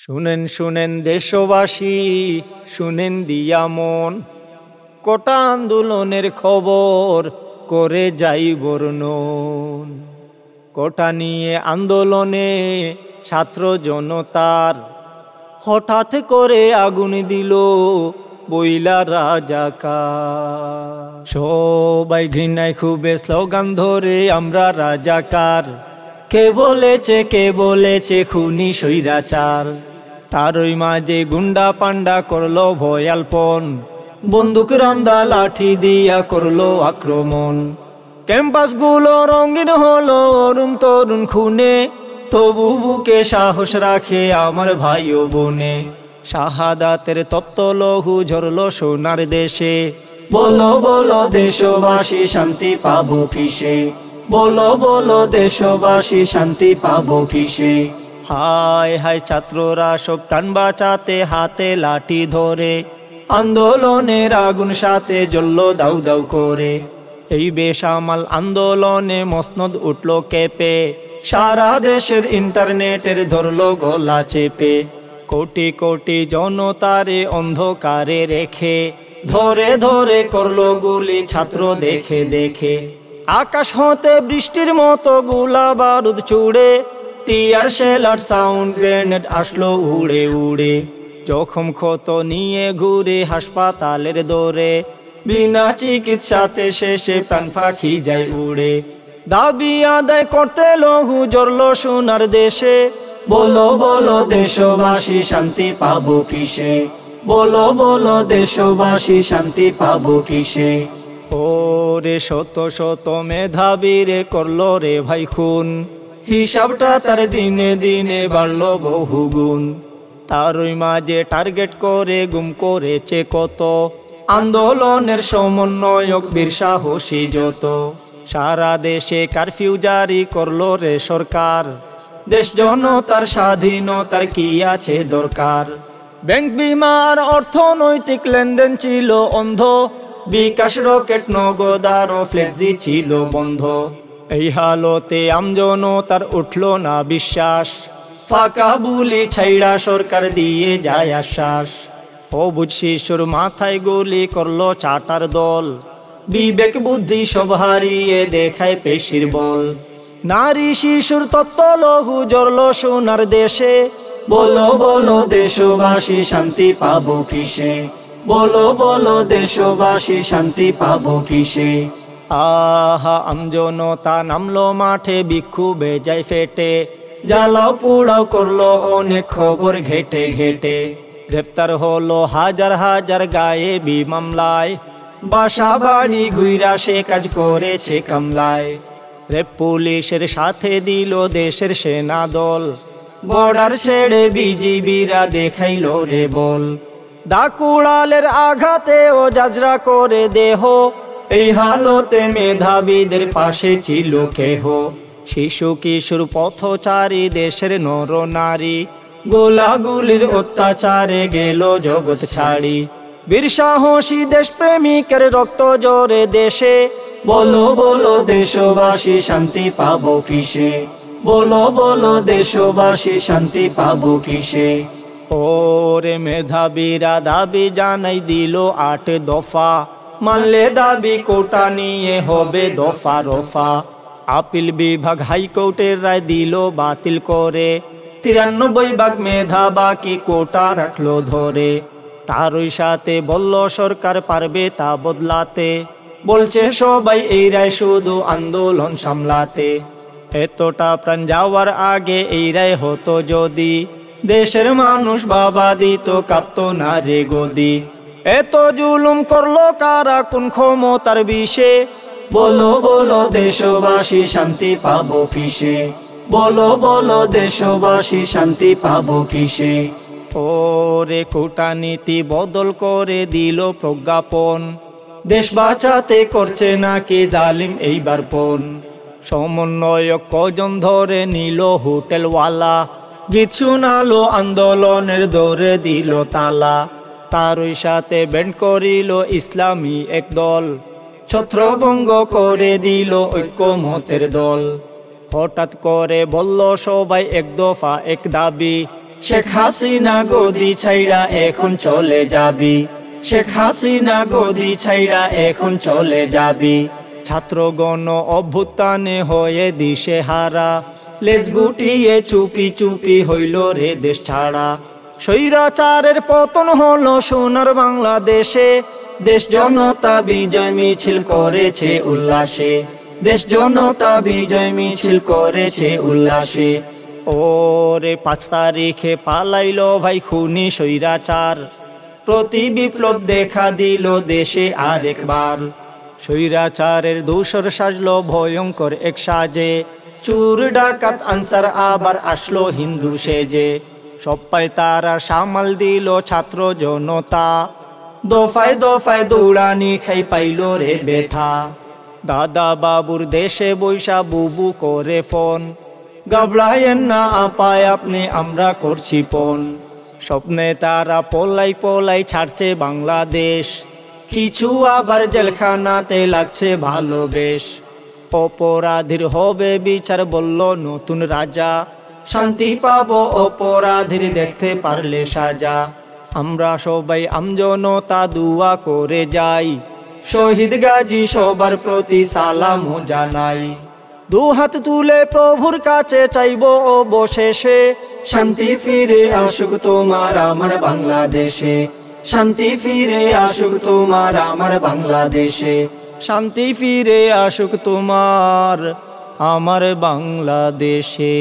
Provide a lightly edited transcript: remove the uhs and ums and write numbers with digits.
শুনেন শুনেন দেশবাসী, শুনেন দিয়া মন, কোটা আন্দোলনের খবর করে যাই বর্ণন। কোটা নিয়ে আন্দোলনে ছাত্র জনতার হঠাৎ করে আগুন দিল বইলা রাজাকার। সবাই ঘৃণায় খুবে স্লোগান ধরে আমরা রাজাকার। কে বলেছে খুনি স্বৈরাচার। তারই মাঝে গুন্ডা পান্ডা করলো ভয়ালপন, বন্দুক রান্দা লাঠি দিয়া করলো আক্রমণ। ক্যাম্পাস গুলো রঙিন হলো অরুণ তরুণ খুনে, তবু বুকে সাহস রাখে আমার ভাই ও বোনে। শাহাদাতের তপ্ত লহু ঝরলো সোনার দেশে, বলো বলো দেশবাসী শান্তি পাবো কিসে, বলো বলো দেশবাসী শান্তি পাবো কিসে। হায় হায় ছাত্ররা সব প্রাণ বাঁচাতে হাতে লাঠি ধরে, আন্দোলনের আগুন সাথে জ্বললো দাউ দাউ করে। এই বেসামাল আন্দোলনে মসনদ উঠলো কেঁপে, সারা দেশের ইন্টারনেটের ধরলো গলা চেপে। কোটি কোটি জনতারে অন্ধকারে রেখে, ধরে ধরে করলো গুলি ছাত্র দেখে দেখে। আকাশ হতে বৃষ্টির মতো গোলা বারুদ ছুড়ে, টিয়ার শেলার সাউন্ড গ্রেনেড আসলো উড়ে উড়ে। জখম ক্ষত নিয়ে ঘুরে হাসপাতালের দৌড়ে, বিনা চিকিৎসাতে শেষে প্রাণ পাখি যায় উড়ে। দাবি আদায় করতে লহু জ্বললো সোনার দেশে, বলো বলো দেশবাসী শান্তি পাবো কিসে, বলো বলো দেশবাসী শান্তি পাবো কিসে। ওরে শত শত মেধাবীরে করলো রে ভাই খুন, হিসাবটা তার দিনে দিনে বাড়লো বহুগুণ। তারই মাঝে টার্গেট করে গুম করেছে কত, আন্দোলনের সমন্বয়ক বীর সাহসী যত। সারা দেশে কারফিউ জারি করলো রে সরকার, দেশ জনতার স্বাধীনতার কি আছে দরকার। ব্যাংক বিমার অর্থনৈতিক লেনদেন ছিল অন্ধ, বিকাশ রকেট নগদ আরো ফ্লেক্সি ছিল বন্ধ। এই হালতে আমজনতার উঠলো না বিশ্বাস, ফাঁকা বুলি ছাইড়া সরকার দিয়ে যায় আশ্বাস। অবুঝ শিশুর মাথায় গুলি করলো চাটার দল, বিবেক বুদ্ধি সব হারিয়ে দেখায় পেশির বল। নারী শিশুর তপ্ত লহু জ্বললো সোনার দেশে, বলো বলো দেশবাসী শান্তি পাবো কিসে, বলো বলো দেশবাসী শান্তি পাবো কিসে। আহা আমজনতা নামলো মাঠে, বিক্ষোভে যায় ফেটে, জ্বালাও পোড়াও করলো অনেক খবর ঘেটে ঘেটে। গ্রেফতার হলো হাজার হাজার গায়েবী মামলায়, বাসা বাড়ি ঘুইরা সে কাজ করেছে কামলায়। রেপ পুলিশের সাথে দিল দেশের সেনা দল, বর্ডার ছেড়ে বিজিবিরা দেখাইলো রে বল। দাকুড়ালের আঘাতে ও জাজরা করে দেহ, এই হালতে মেধাবীদের পাশে ছিল কেহ। শিশু কিশোর পথচারী দেশের নর নারী, গোলাগুলির অত্যাচারে গেল জগৎ ছাড়ি। বীর সাহসী দেশপ্রেমিকের রক্ত জোরে দেশে, বলো বলো দেশবাসী শান্তি পাবো কিসে, বলো বলো দেশবাসী শান্তি পাবো কিসে। ওরে মেধাবীরা দাবি জানাই দিল 8 দফা, মানলে দাবি কোটা নিয়ে হবে দফা রফা। আপিল বিভাগ হাইকোর্টের রায় দিল বাতিল করে, 93 ভাগ মেধা বাকি কোটা রাখলো ধরে। তারই সাথে বলল সরকার পারবে তা বদলাতে, বলছে সবাই এই রায় শুধু আন্দোলন সামলাতে। এতটা প্রাণ যাওয়ার আগে এই রায় হতো যদি, দেশের মানুষ বাবা দিত কাঁপতো না রে গদি। এত জুলুম করলো কারা কোন ক্ষমতার বিষে, বলো বলো দেশবাসী শান্তি পাবো কিসে, বলো বলো দেশবাসী শান্তি পাবো কিসে। ওরে কূটনীতি বদল করে দিল প্রজ্ঞাপন, দেশ বাঁচাতে করছে নাকি জালিম এইবার পণ। সমন্বয়ক কজন ধরে নিল হোটেলওয়ালা, গীত শুনালো আন্দোলনের দৌড়ে দিল তালা। তারই সাথে ব্যান্ড করিল ইসলামী এক দল, ছত্রভঙ্গ করে দিল ঐক্যমতের দল। হঠাৎ করে বলল সবাই এক দফা এক দাবি, শেখ হাসিনা গদি ছাইড়া এখন চলে যাবি, শেখ হাসিনা গদি ছাইড়া এখন চলে যাবি। ছাত্রগণ অভ্যুত্থানে হয়ে দিশে হারা, লেজ গুটিয়ে চুপি চুপি হইল রে দেশ ছাড়া। স্বৈরাচারের পতন হলো সোনার বাংলাদেশে, দেশ জনতা বিজয় মিছিল করেছে উল্লাসে, দেশ জনতা বিজয় মিছিল করেছে উল্লাসে। ওরে 5 তারিখে পালাইলো ভাই খুনি স্বৈরাচার, প্রতি বিপ্লব দেখা দিল দেশে আরেকবার। স্বৈরাচারের দোসর সাজলো ভয়ঙ্কর এক সাজে, চুর ডাকাত আনসার আবার আসলো হিন্দু সেজে। সবাই তারা সামাল দিল ছাত্র জনতা, দফায় দফায় দৌড়ানি খাই পাইল রে ব্যথা। দাদা বাবুর দেশে বৈশা বুবু করে ফোন, ঘাবড়ায়েন না আপায় আপনি আমরা করছি পণ। স্বপ্নে তারা পলাই পলাই ছাড়ছে বাংলাদেশ, কিছু আবার জেলখানাতে লাগছে ভালো বেশ। অপরাধীর হবে বিচার বলল নতুন রাজা, শান্তি পাবো অপরাধীর দেখতে পারলে সাজা। আমরা সবাই আমজনতা দুয়া করে যাই, শহীদ গাজী সবার প্রতি সালাম জানাই। দুহাত তুলে প্রভুর কাছে চাইবো অবশেষে, শান্তি ফিরে আসুক তোমার আমার বাংলাদেশে, শান্তি ফিরে আসুক তোমার আমার বাংলাদেশে, শান্তি ফিরে আসুক তোমার আমার বাংলাদেশে।